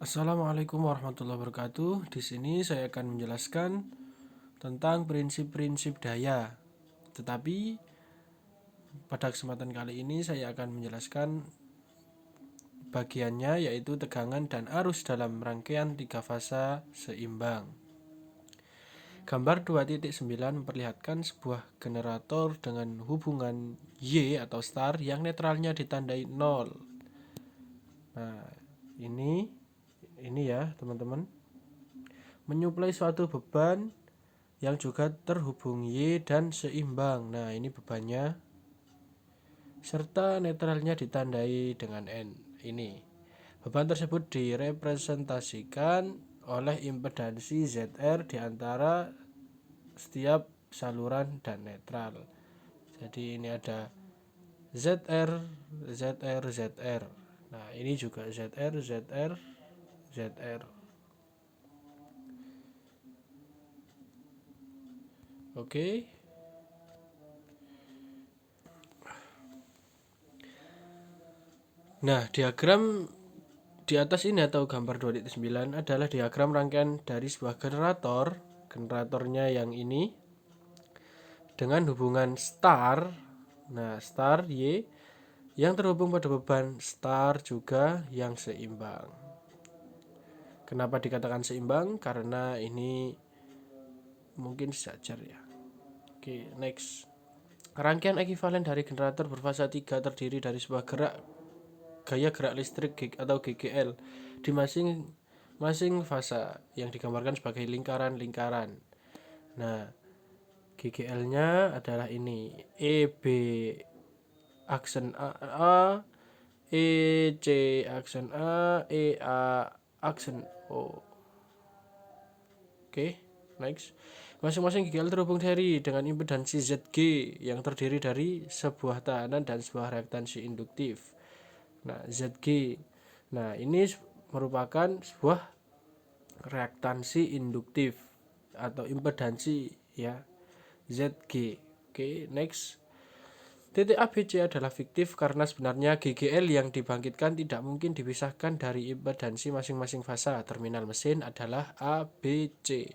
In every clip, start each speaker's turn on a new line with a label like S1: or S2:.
S1: Assalamualaikum warahmatullahi wabarakatuh. Di sini saya akan menjelaskan tentang prinsip-prinsip daya. Tetapi pada kesempatan kali ini saya akan menjelaskan bagiannya, yaitu tegangan dan arus dalam rangkaian tiga fasa seimbang. Gambar 2.9 memperlihatkan sebuah generator dengan hubungan Y atau star yang netralnya ditandai 0. Nah, ini ya teman-teman, menyuplai suatu beban yang juga terhubung Y dan seimbang. Nah, ini bebannya, serta netralnya ditandai dengan N. Ini beban tersebut direpresentasikan oleh impedansi ZR di antara setiap saluran dan netral. Jadi ini ada ZR, ZR, ZR. Nah, ini juga ZR, ZR, ZR. Oke. Nah, diagram di atas ini atau gambar 2.9 adalah diagram rangkaian dari sebuah generator. Generatornya yang ini dengan hubungan star. Nah, star Y yang terhubung pada beban star juga yang seimbang. Kenapa dikatakan seimbang? Karena ini mungkin sejajar ya. Oke, next. Rangkaian ekuivalen dari generator berfasa 3 terdiri dari sebuah gaya gerak listrik atau GGL di masing-masing fasa yang digambarkan sebagai lingkaran-lingkaran. Nah, GGL-nya adalah ini: EB aksen A, EC aksen A, EA aksen O. Oke, next. Masing-masing GGL terhubung seri dengan impedansi ZG yang terdiri dari sebuah tahanan dan sebuah reaktansi induktif. Nah, ZG. Nah, ini merupakan sebuah reaktansi induktif atau impedansi ya, ZG. Oke, next. Titik ABC adalah fiktif karena sebenarnya GGL yang dibangkitkan tidak mungkin dipisahkan dari impedansi masing-masing fasa. Terminal mesin adalah ABC.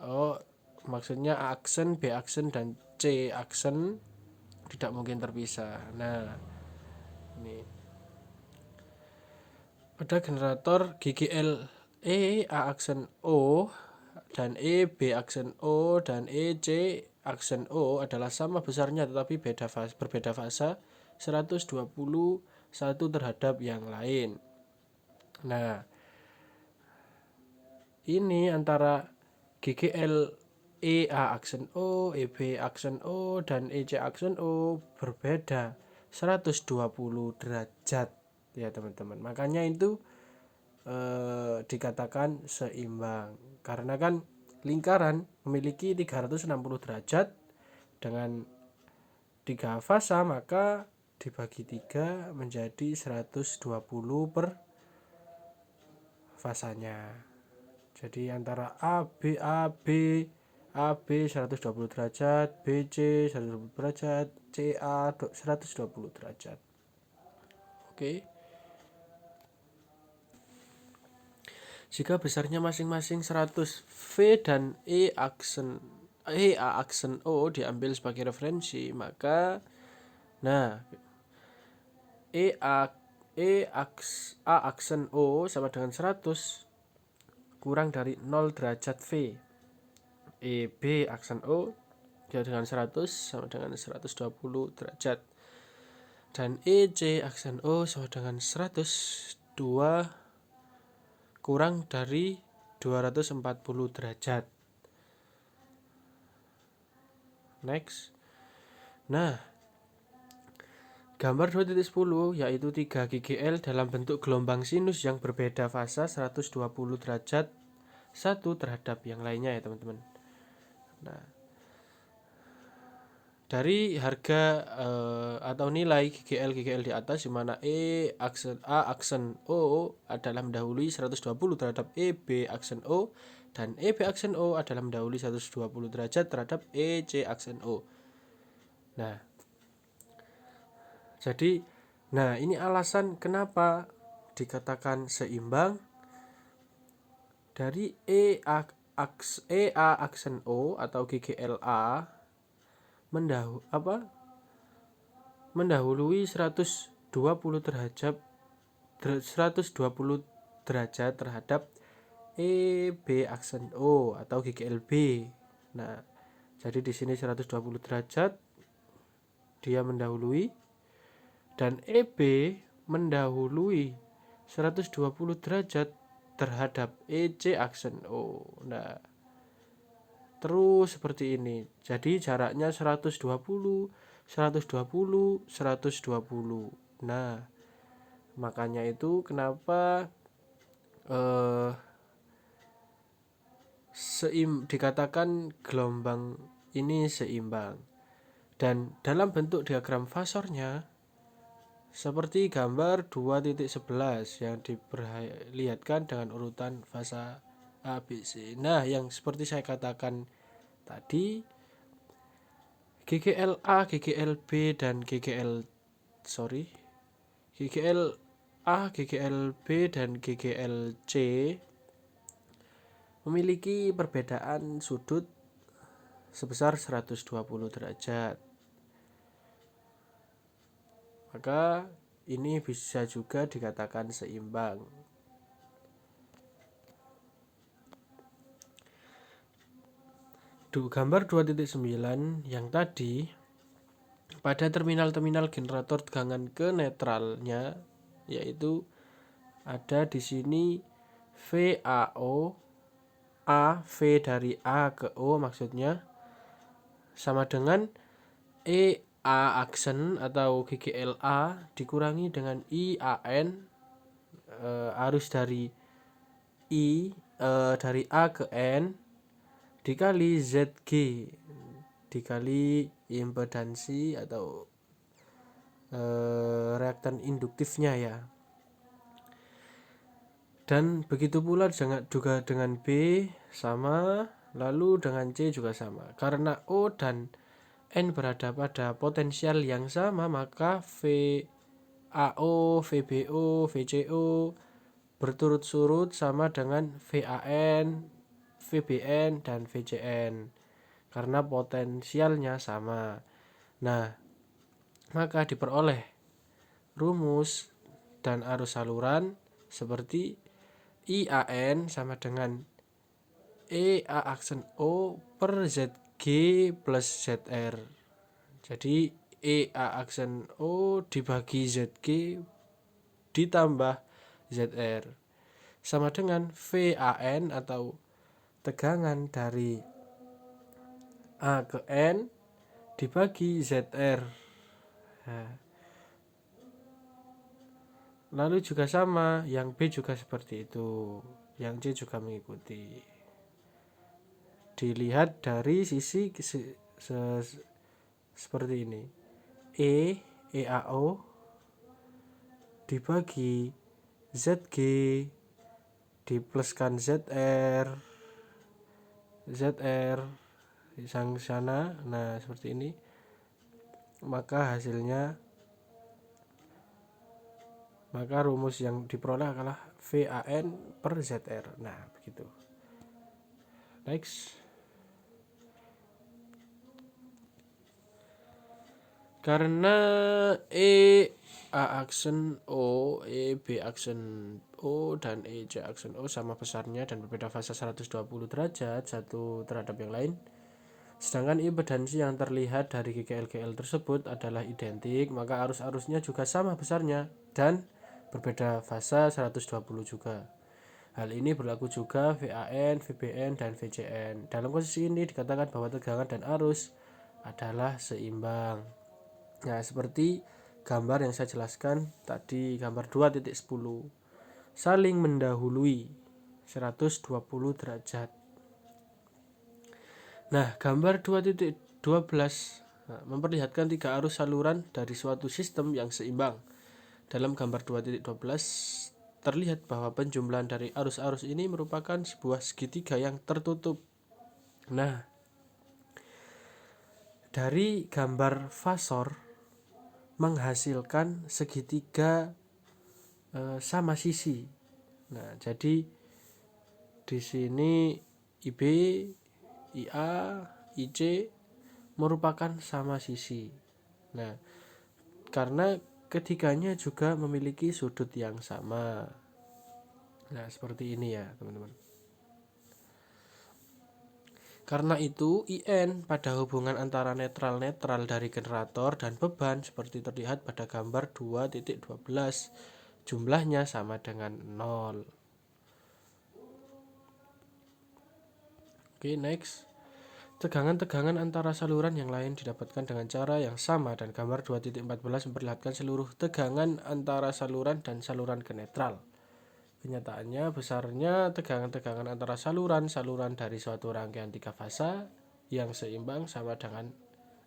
S1: Oh, maksudnya A aksen, B aksen, dan C aksen tidak mungkin terpisah. Nah, ini pada generator GGL A aksen O dan B aksen O dan C aksen O adalah sama besarnya tetapi berbeda fasa 121 terhadap yang lain. Nah, ini antara GGL A aksen O, B aksen O, dan C aksen O berbeda 120 derajat ya teman-teman. Makanya itu dikatakan seimbang karena kan lingkaran memiliki 360 derajat dengan 3 fasa, maka dibagi 3 menjadi 120 per fasanya. Jadi antara AB 120 derajat, BC 120 derajat, CA 120 derajat. Oke. Jika besarnya masing-masing 100 V dan A aksen O diambil sebagai referensi, maka A aksen O sama dengan 100 kurang dari 0 derajat V. B aksen O dengan 100 sama dengan 120 derajat. Dan C aksen O sama dengan 102 kurang dari 240 derajat. Next. Nah, gambar 2.10 yaitu 3 GGL dalam bentuk gelombang sinus yang berbeda fasa 120 derajat satu terhadap yang lainnya ya teman-teman. Nah, dari harga atau nilai GGL di atas, di mana A aksen O adalah mendahului 120 terhadap B aksen O dan B aksen O adalah mendahului 120 derajat terhadap C aksen O. Nah, jadi ini alasan kenapa dikatakan seimbang dari A aksen O atau GGLA mendahului 120 derajat terhadap EB aksen O atau GGLB. Nah, jadi di sini 120 derajat dia mendahului, dan EB mendahului 120 derajat terhadap EC aksen O. Nah, terus seperti ini. Jadi jaraknya 120, 120, 120. Nah, makanya itu kenapa dikatakan gelombang ini seimbang. Dan dalam bentuk diagram fasornya seperti gambar 2.11 yang diperlihatkan dengan urutan fasa ABC. Nah, yang seperti saya katakan tadi, GGLA, GGLB dan GGLA, GGLB dan GGLC memiliki perbedaan sudut sebesar 120 derajat. Maka ini bisa juga dikatakan seimbang. Gambar 2.9 yang tadi, pada terminal-terminal generator tegangan ke netralnya, yaitu ada di sini VAO, A, V dari A ke O maksudnya, sama dengan EA aksen atau GGLA dikurangi dengan IAN, arus dari dari A ke N, dikali ZG, dikali impedansi atau reaktan induktifnya ya. Dan begitu pula juga dengan B sama, lalu dengan C juga sama. Karena O dan N berada pada potensial yang sama, maka VAO, VBO, VCO berturut-turut sama dengan VAN, VBN, dan VCN karena potensialnya sama. Nah, maka diperoleh rumus dan arus saluran seperti IAN sama dengan EA aksen O per ZG plus ZR. Jadi EA aksen O dibagi ZG ditambah ZR sama dengan VAN atau tegangan dari A ke N dibagi ZR. Nah, lalu juga sama, yang B juga seperti itu, yang C juga mengikuti. Dilihat dari sisi seperti ini, EAO dibagi ZG dipluskan ZR sang sana. Nah, seperti ini, maka rumus yang diperoleh adalah VAN per ZR. Nah, begitu. Next. Karena A aksen O, B aksen O, dan C aksen O sama besarnya dan berbeda fase 120 derajat satu terhadap yang lain, sedangkan impedansi yang terlihat dari GGL-GL tersebut adalah identik, maka arus-arusnya juga sama besarnya dan berbeda fase 120 juga. Hal ini berlaku juga VAN, VBN, dan VCN. Dalam posisi ini dikatakan bahwa tegangan dan arus adalah seimbang. Nah, seperti gambar yang saya jelaskan tadi, gambar 2.10, saling mendahului 120 derajat. Nah, gambar 2.12 memperlihatkan 3 arus saluran dari suatu sistem yang seimbang. Dalam gambar 2.12 terlihat bahwa penjumlahan dari arus-arus ini merupakan sebuah segitiga yang tertutup. Nah, dari gambar fasor menghasilkan segitiga sama sisi. Nah, jadi di sini IB, IA, IC merupakan sama sisi. Nah, karena ketiganya juga memiliki sudut yang sama. Nah, seperti ini ya, teman-teman. Karena itu, IN pada hubungan antara netral-netral dari generator dan beban seperti terlihat pada gambar 2.12. Jumlahnya sama dengan 0. Oke, next. Tegangan-tegangan antara saluran yang lain didapatkan dengan cara yang sama dan gambar 2.14 memperlihatkan seluruh tegangan antara saluran dan saluran ke netral. Kenyataannya, besarnya tegangan-tegangan antara saluran-saluran dari suatu rangkaian 3 fasa yang seimbang sama dengan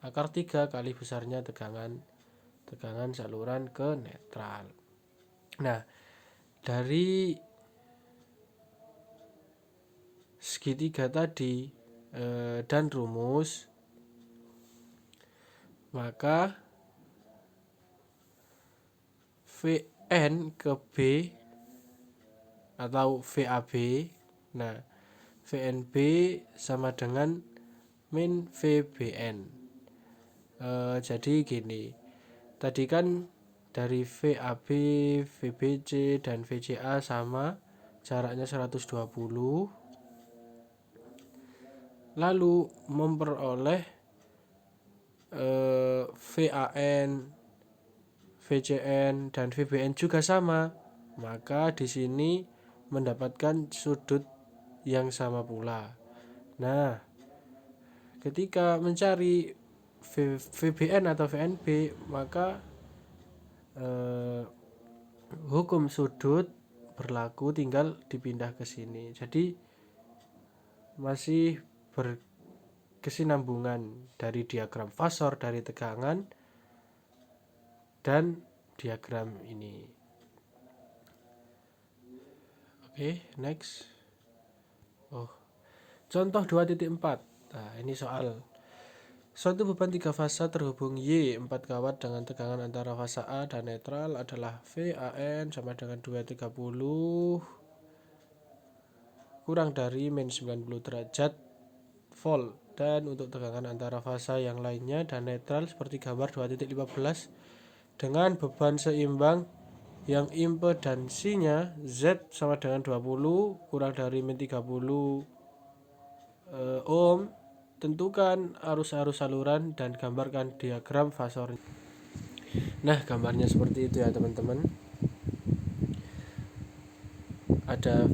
S1: akar 3 kali besarnya tegangan saluran ke netral. Nah, dari segitiga tadi dan rumus, maka VN ke B atau VAB, nah VNB sama dengan min VBN. Jadi gini, tadi kan dari VAB, VBC dan VCA sama, jaraknya 120, lalu memperoleh VAN, VCN dan VBN juga sama, maka di sini mendapatkan sudut yang sama pula. Nah, ketika mencari VBN atau VNB, maka hukum sudut berlaku, tinggal dipindah ke sini. Jadi masih berkesinambungan dari diagram fasor dari tegangan dan diagram ini. Oke, next. Contoh 2.4. Nah, ini soal. Suatu beban 3 fasa terhubung Y 4 kawat dengan tegangan antara fasa A dan netral adalah VAN sama dengan 230 kurang dari min 90 derajat volt. Dan untuk tegangan antara fasa yang lainnya dan netral seperti gambar 2.15 dengan beban seimbang yang impedansinya Z sama dengan 20 kurang dari min 30 ohm. Tentukan arus-arus saluran dan gambarkan diagram fasornya. Nah, gambarnya seperti itu ya, teman-teman. Ada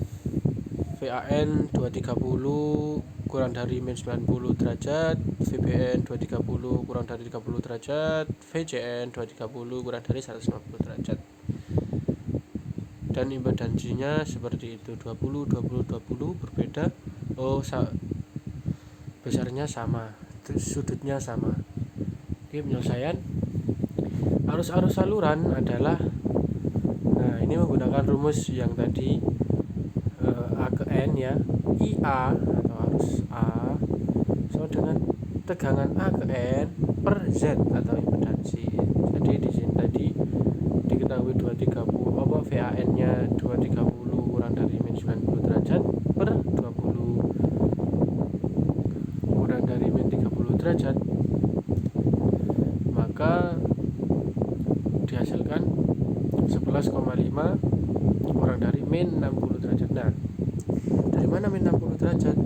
S1: VAN 230 kurang dari min 90 derajat, VBN 230 kurang dari 30 derajat, VCN 230 kurang dari 150 derajat. Dan impedansinya seperti itu, 20 20 20 berbeda. Besarnya sama, sudutnya sama. Oke, penyelesaian. Arus-arus saluran adalah, nah ini menggunakan rumus yang tadi, A ke N ya, IA atau arus A sama dengan tegangan A ke N per Z atau impedansi. Jadi di sini tadi diketahui 230 VAN nya 230 kurang dari min 90 derajat per 20 kurang dari min 30 derajat, maka dihasilkan 11,5 kurang dari min 60 derajat. Nah, dari mana min 60 derajat?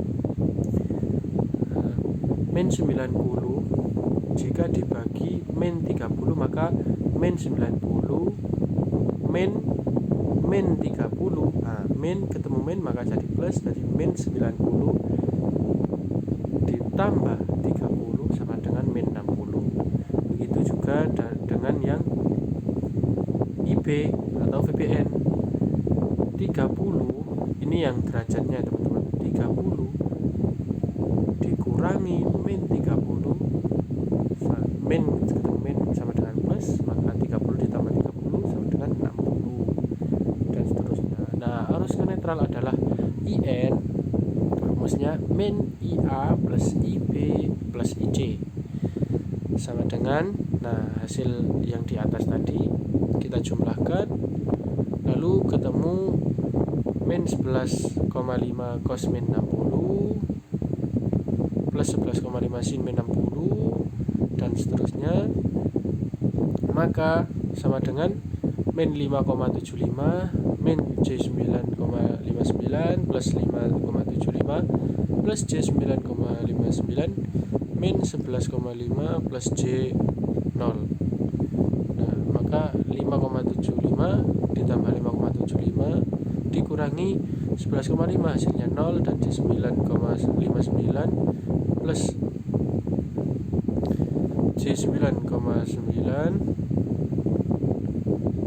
S1: Min 90 jika dibagi min 30, maka min 90 min 30. Nah, min ketemu min maka jadi plus, jadi min 90 ditambah 30 sama dengan min 60. Begitu juga dengan yang IB atau VBN 30, ini yang derajatnya teman-teman, 30 dikurangi min 30, min ketemu min sama dengan plus, maka 30 ditambah 30 sama dengan 60 dan seterusnya. Nah, arus ke netral adalah IN, rumusnya min IA plus IB plus IC sama dengan Nah, hasil yang di atas tadi kita jumlahkan, lalu ketemu min 11,5 cos min 60 plus 11,5 sin min 60 dan seterusnya, maka sama dengan min 5,75 min J9,59 plus 5,75 plus J9,59 min 11,5 plus J0. Nah, maka 5,75 ditambah 5,75 dikurangi 11,5 hasilnya 0, dan J9,59 plus J9,9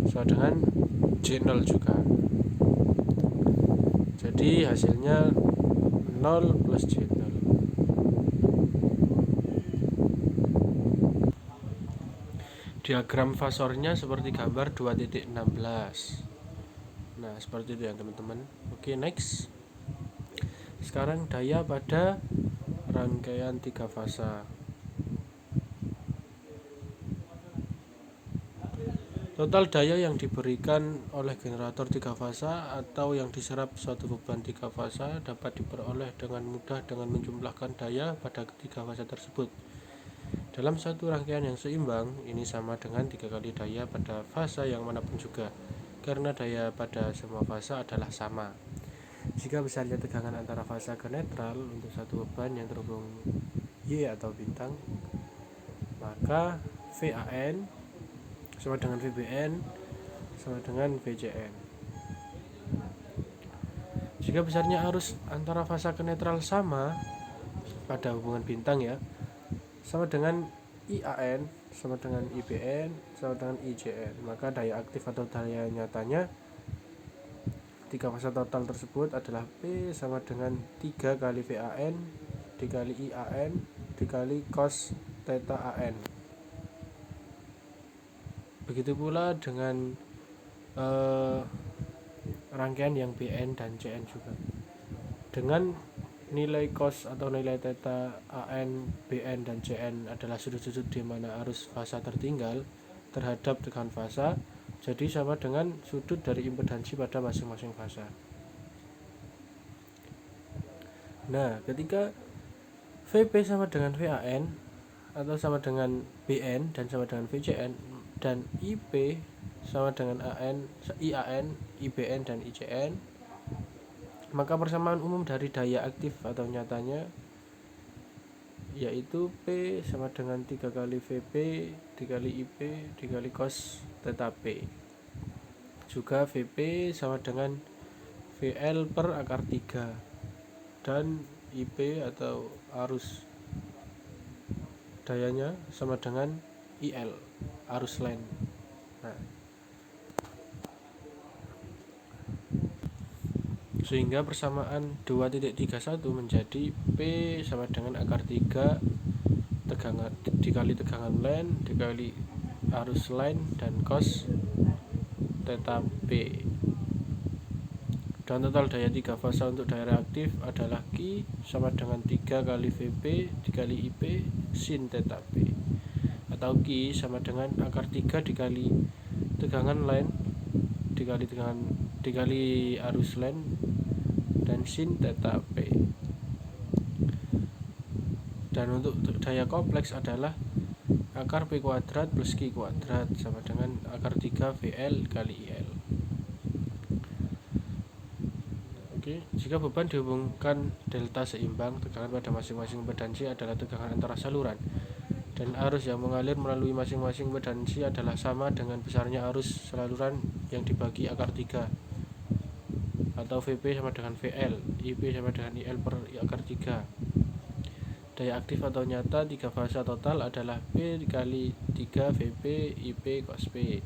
S1: sama dengan J0 juga. Jadi hasilnya 0 plus J0. Diagram fasornya seperti gambar 2.16. Nah, seperti itu ya teman-teman. Oke, next. Sekarang daya pada rangkaian 3 fasa. Total daya yang diberikan oleh generator 3 fasa atau yang diserap suatu beban 3 fasa dapat diperoleh dengan mudah dengan menjumlahkan daya pada 3 fasa tersebut. Dalam satu rangkaian yang seimbang, ini sama dengan 3 kali daya pada fasa yang manapun juga, karena daya pada semua fasa adalah sama. Jika besarnya tegangan antara fasa ke netral untuk satu beban yang terhubung Y atau bintang, maka VAN sama dengan VBN sama dengan VCN. Jika besarnya arus antara fasa ke netral sama pada hubungan bintang ya, sama dengan IAN sama dengan IBN sama dengan IJN, maka daya aktif atau daya nyatanya 3 fasa total tersebut adalah P sama dengan 3 kali VAN dikali IAN dikali cos theta AN. Begitu pula dengan rangkaian yang BN dan CN juga. Dengan nilai cos atau nilai theta AN, BN, dan CN adalah sudut-sudut di mana arus fasa tertinggal terhadap tegangan fasa, jadi sama dengan sudut dari impedansi pada masing-masing fasa. Nah, ketika VP sama dengan VAN atau sama dengan BN dan sama dengan VCN, dan IP sama dengan IAN, IBN, dan ICN, maka persamaan umum dari daya aktif atau nyatanya yaitu P sama dengan 3 kali VP dikali IP dikali cos theta P. Juga VP sama dengan VL per akar 3 dan IP atau arus dayanya sama dengan IL, arus line. Nah, sehingga persamaan 2.31 menjadi P sama dengan akar 3 tegangan dikali tegangan line dikali arus line dan cos theta P. Dan total daya 3 fasa untuk daya reaktif adalah Q sama dengan 3 kali VP dikali IP sin theta P, atau Q sama dengan akar 3 dikali tegangan line dikali arus line dan sin theta P. Dan untuk daya kompleks adalah akar P kuadrat plus Q kuadrat sama dengan akar 3 VL kali IL. Oke, jika beban dihubungkan delta seimbang, tegangan pada masing-masing impedansi adalah tegangan antara saluran, dan arus yang mengalir melalui masing-masing impedansi adalah sama dengan besarnya arus saluran yang dibagi akar 3, atau VP sama dengan VL, IP sama dengan IL per akar 3. Daya aktif atau nyata 3 fasa total adalah P dikali 3 VP IP cos P,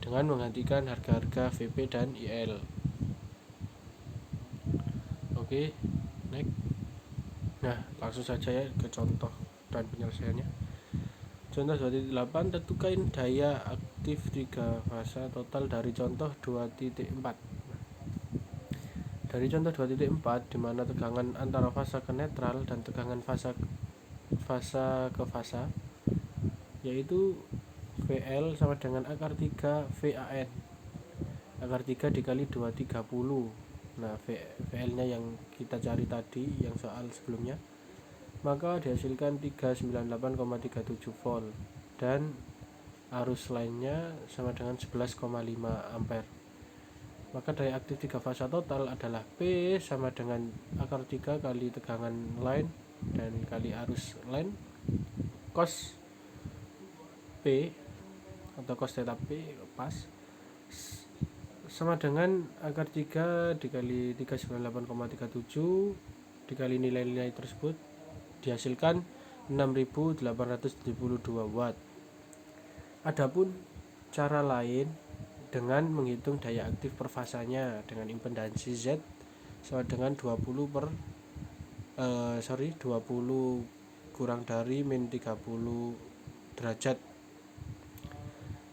S1: dengan menggantikan harga-harga VP dan IL. Oke, next. Nah, langsung saja ya ke contoh dan penyelesaiannya. Contoh 2.8, tentukan daya aktif 3 fasa total dari contoh 2.4. Dari contoh 2.4, di mana tegangan antara fasa ke netral dan tegangan fasa ke fasa yaitu VL sama dengan akar 3 VAN. Akar 3 dikali 230. Nah, VL nya yang kita cari tadi, yang soal sebelumnya, maka dihasilkan 398,37 volt dan arus lainnya sama dengan 11,5 ampere. Maka daya aktif 3 fasa total adalah P sama dengan akar 3 kali tegangan line dan kali arus line cos P atau cos theta P pas sama dengan akar 3 dikali 398,37 dikali nilai-nilai tersebut dihasilkan 6.872 watt. Adapun cara lain dengan menghitung daya aktif per fasanya dengan impedansi Z sama dengan 20 kurang dari min 30 derajat,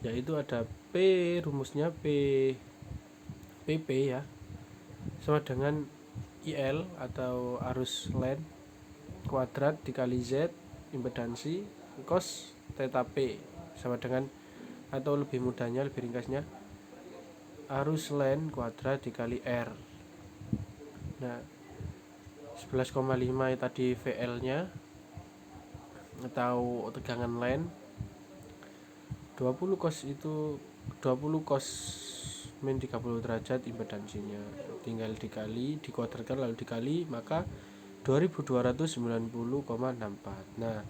S1: yaitu ada P, rumusnya PP ya, sama dengan IL atau arus line kuadrat dikali Z impedansi cos theta P sama dengan, atau lebih mudahnya, lebih ringkasnya, arus line kuadrat dikali R. Nah, 11,5 tadi VL nya atau tegangan line, 20 cos min 30 derajat impedansinya, tinggal dikali, dikuadratkan lalu dikali, maka 2290,64. Nah,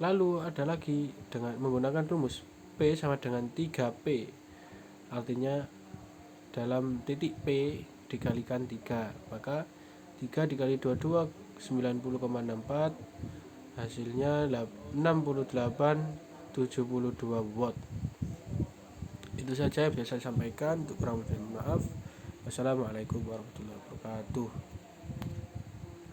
S1: lalu ada lagi dengan menggunakan rumus P sama dengan 3P, artinya dalam titik P dikalikan 3, maka 3 dikali 22 90,64, hasilnya 68,72 watt. Itu saja yang bisa saya sampaikan, untuk kurang lebih maaf. Wassalamualaikum warahmatullahi wabarakatuh.